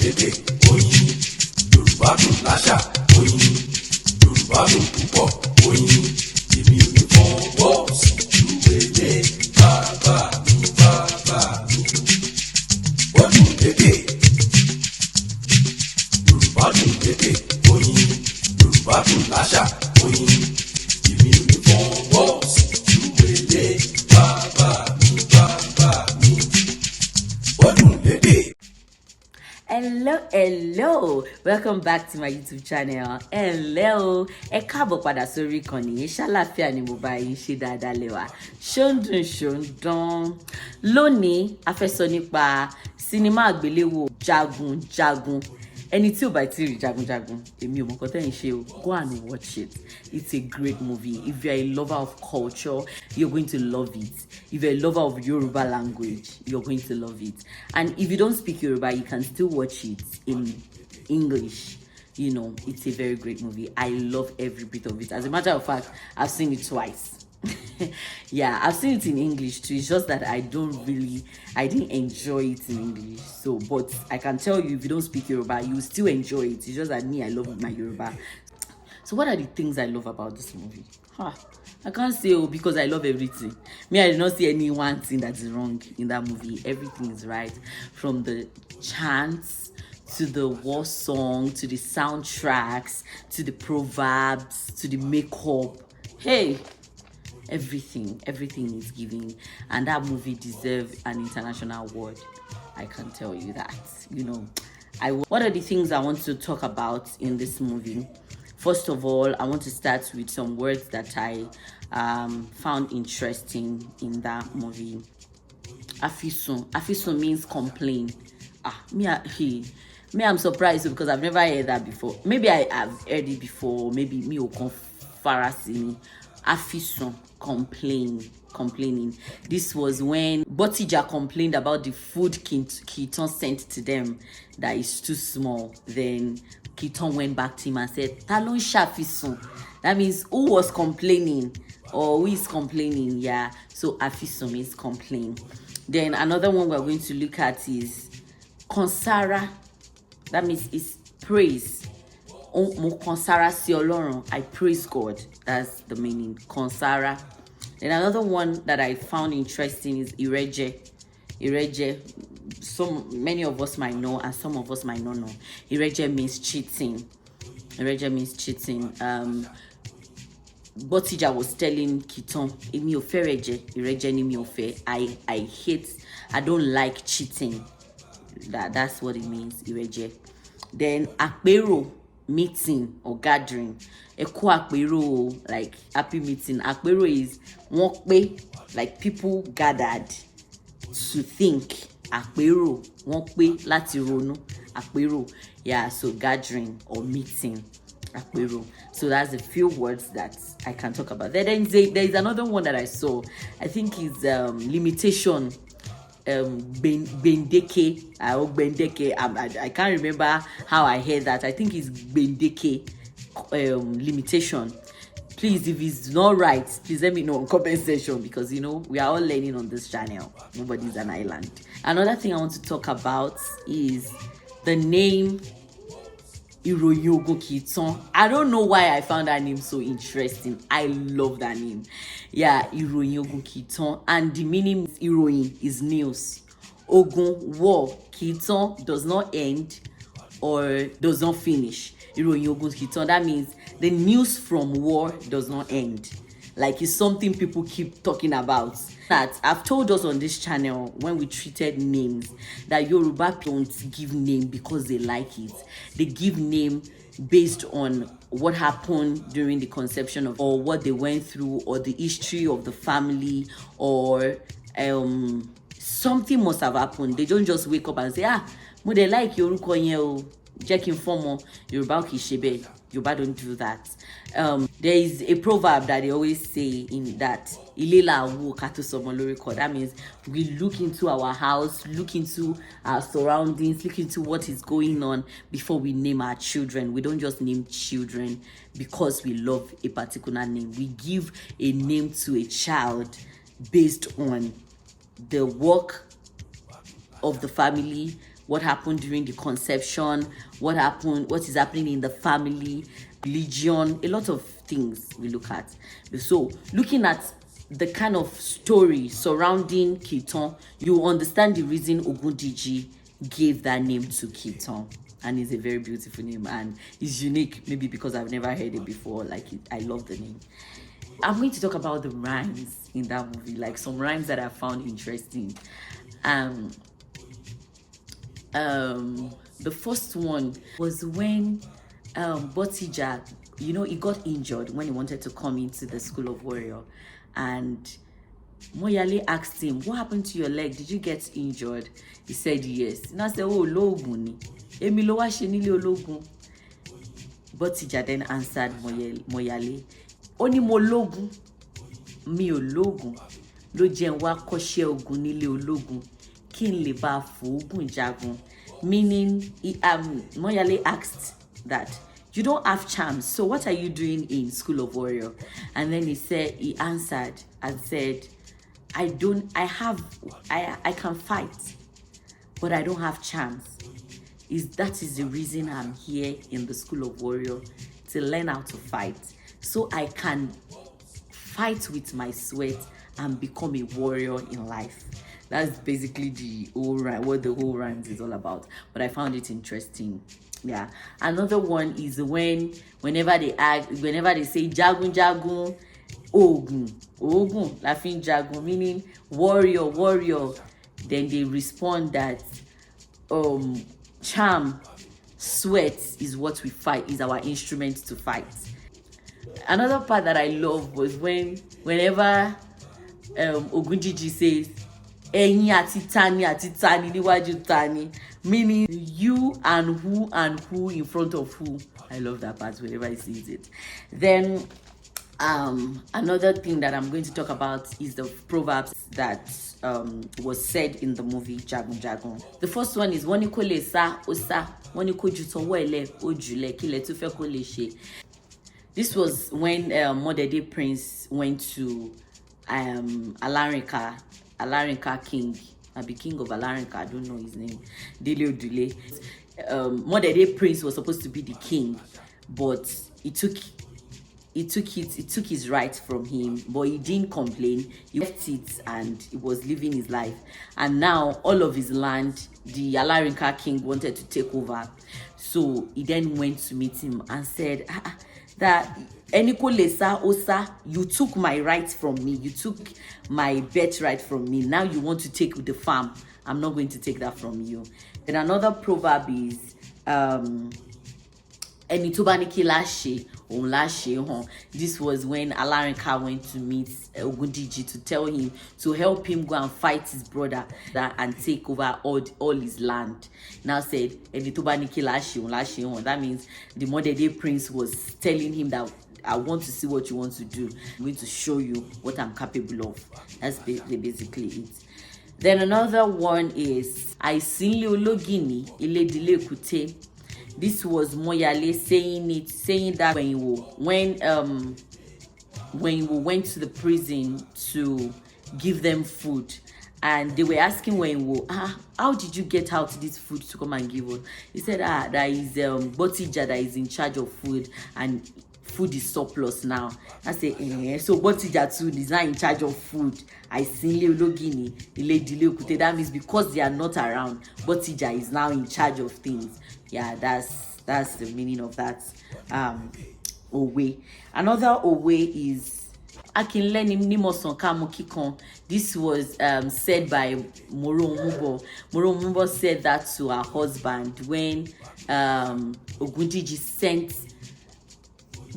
lédè oyin, Yorùbá dùn láṣà oyin, Yorùbá dùn púpọ̀ oyin, èmi ò ní fọwọ́ sí ìwélé bàbá mi. Ó dùn lédè, Yorùbá dùn lédè oyin, Yorùbá dùn láṣà oyin, èmi ò ní fọwọ́ sí ìwélé bàbá mi. Ó dùn lédè. Hello, welcome back to my YouTube channel. Hello, ẹ káàbọ̀ padà sórí ìkànnì yìí. Ṣàlàáfíà ni mo bá yín, ṣe dáadáa lẹ́wà. Ṣóńdùn. Lónìí, a fẹ́ sọ nípa sinimá àgbéléwò Jagun. Ẹni tí ò bá ti rí Jagun, èmi ò mọ̀ nǹkan tẹ́ ń ṣe o. Go and watch it. It's a great movie. If you're a lover of culture, you're going to love it. If you're a lover of Yoruba language, you're going to love it. And if you don't speak Yoruba, you can still watch it in English. You know, it's a very great movie. I love every bit of it. As a matter of fact, I've seen it twice. Yeah, I've seen it in English too. It's just that I didn't enjoy it in English. So, but I can tell you, if you don't speak Yoruba, you will still enjoy it. It's just that me, I love my Yoruba. So what are the things I love about this movie? I can't say because I love everything. Me, I did not see any one thing that is wrong in that movie. Everything is right, from the chants to the war song, to the soundtracks, to the proverbs, to the makeup. Hey, everything is giving, and that movie deserves an international award. I can tell you that. You know, what are the things I want to talk about in this movie? First of all, I want to start with some words that I found interesting in that movie. Afisun means complain. I'm surprised because I've never heard that before. Maybe I have heard it before. Maybe me or Farasini. Afisun, complaining. This was when Botija complained about the food Kiton sent to them that is too small. Then Kiton went back to him and said, Talon Shafisun. That means who was complaining or who is complaining. Yeah, so Afisun means complain. Then another one we're going to look at is Konsara. That means it's praise. I praise God. That's the meaning. Konsara. Then another one that I found interesting is Ireje. Many of us might know and some of us might not know. Ireje means cheating. Botija was telling Kiton, I don't like cheating. That's what it means, Ireje. Then Akpero, meeting or gathering. Eko akpero, like happy meeting. Akpero is wonpe, like people gathered to think. Akpero, wonpe lati ronu. Akpero, yeah, so gathering or meeting. Akpero. So that's a few words that I can talk about. Then there is another one that I saw. I think is limitation. Bendeke. I can't remember how I heard that. I think it's Bendeke limitation. Please, if it's not right, please let me know in comment section, because you know we are all learning on this channel. Nobody's an island. Another thing I want to talk about is the name Iroyogo Kiton. I don't know why I found that name so interesting. I love that name. Yeah, Iroyogo Kiton. And the meaning is Iroyin is news. Ogun, war. Kiton does not end or does not finish. Iroyogo Kiton. That means the news from war does not end. Like, it's something people keep talking about. That I've told us on this channel when we treated names that Yoruba don't give name because they like it. They give name based on what happened during the conception of, or what they went through, or the history of the family, or something must have happened. They don't just wake up and say, mo they like Yoruko yen o, jẹ́ kí n fọ́mọ Yoruba kì í ṣe bẹ́ẹ̀. Yoruba don't do that. There is a proverb that they always say in that Ilela wo kato somo loriko. That means we look into our house, look into our surroundings, look into what is going on before we name our children. We don't just name children because we love a particular name. We give a name to a child based on the work of the family, what happened during the conception, what is happening in the family, religion, a lot of things we look at. So looking at the kind of story surrounding Kiton, you understand the reason Ogundiji gave that name to Kiton. And it's a very beautiful name, and it's unique, maybe because I've never heard it before. Like I love the name. I'm going to talk about the rhymes in that movie, like some rhymes that I found interesting. The first one was when Botija, he got injured when he wanted to come into the School of Warrior, and Moyale asked him, "What happened to your leg? Did you get injured?" He said yes. And I said, "Oh, lóògùn ni. Èmi ló wá ṣe nílé ológun." Botija then answered Moyale, "Ó ní mo lógun, mi ò lógun, ló jẹ́ n wá kọ́ṣẹ́ ogun nílé ológun, kí n lè bá fòógùn jagun." Meaning, Moyale asked that, "You don't have charms, so what are you doing in School of Warrior?" And then he answered and said, I can fight, but I don't have charms. That is the reason I'm here in the School of Warrior, to learn how to fight, so I can fight with my sweat and become a warrior in life." That's basically what the whole rhyme is all about. But I found it interesting. Yeah. Another one is whenever they say Jagun Jagun, Ogun, laughing Jagun, meaning warrior. Then they respond that charm, sweat is what we fight, is our instrument to fight. Another part that I love was whenever Ogundiji says ẹ̀yin àti tani níwájú tani, meaning you and who in front of who. I love that part whenever he says it. Then another thing that I'm going to talk about is the proverbs that was said in the movie Jagun Jagun. The first one is wọ́n ní kó lè sá ó sá, wọ́n ní kó ju tọwọ́ ẹ̀lẹ́ ó jùlẹ̀, kí lẹ tún fẹ́ kó lè ṣe. This was when Modede Prince went to Alarinka King, King of Alarinka, I don't know his name, Dele Odule. Modede Prince was supposed to be the king, but he took his right from him, but he didn't complain. He left it and he was living his life. And now all of his land, the Alarinka King wanted to take over. So he then went to meet him and said, that Eniko Lesa Osa, you took my rights from me. You took my birthright from me. Now you want to take the farm. I'm not going to take that from you. Then another proverb is Ẹni tó bá ní kí láṣẹ, òun láṣẹ hàn. This was when Alarinka went to meet Ogundiji to help him go and fight his brother and take over all his land. Now said, Ẹni tó bá ní kí láṣẹ, òun láṣẹ hàn. That means the Modede Prince was telling him that I want to see what you want to do. I'm going to show you what I'm capable of. That's basically it. Then another one is Àìsínlé ológìní, ilé dilé èkúté. This was Moyale saying that when you went to the prison to give them food, and they were asking how did you get out this food to come and give us? He said, there is Botija that is in charge of food, and food is surplus now. I say, so Botija too is not in charge of food. Àìsínlé ológìní, ilé dilé èkúté. That means because they are not around, Botija is now in charge of things. Yeah, that's the meaning of that Owe. Another Owe is Akinleni Nimosan Kamu Kikon. This was said by Moro Mubo. Moro Mubo said that to her husband when Ogundiji sent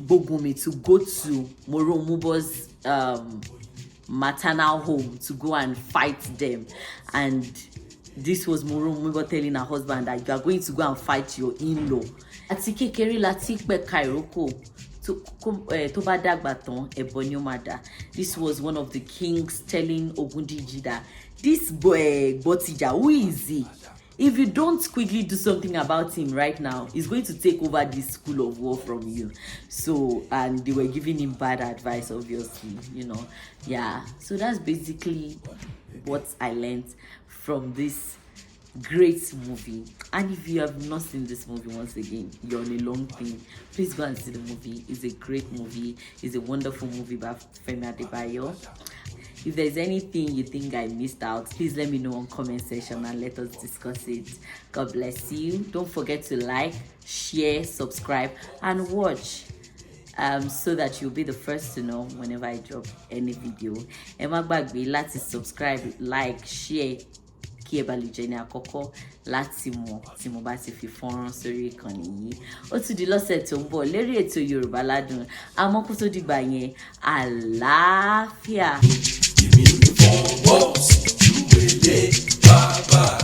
Bogumi to go to Moro Mubo's maternal home to go and fight them. And this was Moro Mubo telling her husband that you are going to go and fight your in-law. Àti kékeré láti pẹ̀ka ìrókò tó bá dàgbà tán ẹbọ ni ó máa dà. This was one of the kings telling Ogundiji that this boy Botija, who is he? If you don't quickly do something about him right now, he's going to take over this School of War from you. So, and they were giving him bad advice, obviously, Yeah. So that's basically what I learned from this Great movie. And if you have not seen this movie, once again, you're on a long thing. Please go and see the movie. It's a great movie. It's a wonderful movie by Femi Adebayo. If there's anything you think I missed out, please let me know on comment section and let us discuss it. God bless you. Don't forget to like, share, subscribe, and watch. So that you'll be the first to know whenever I drop any video. Ẹ má gbàgbé láti subscribe, like, share, kí ẹ bá lè jẹ́ ní àkọ́kọ́ láti mọ̀ tí mo bá ti fi fọ́nrán sórí ìkànnì yìí. Ó tún di lọ́sẹ̀ tó ń bọ̀ lérí ètò Yorùbá Ládùn. Àmọ́ kó tó dìgbà yẹn, àlàáfíà. Èmi ò ní fọwọ́ sí ju èlé bàbá.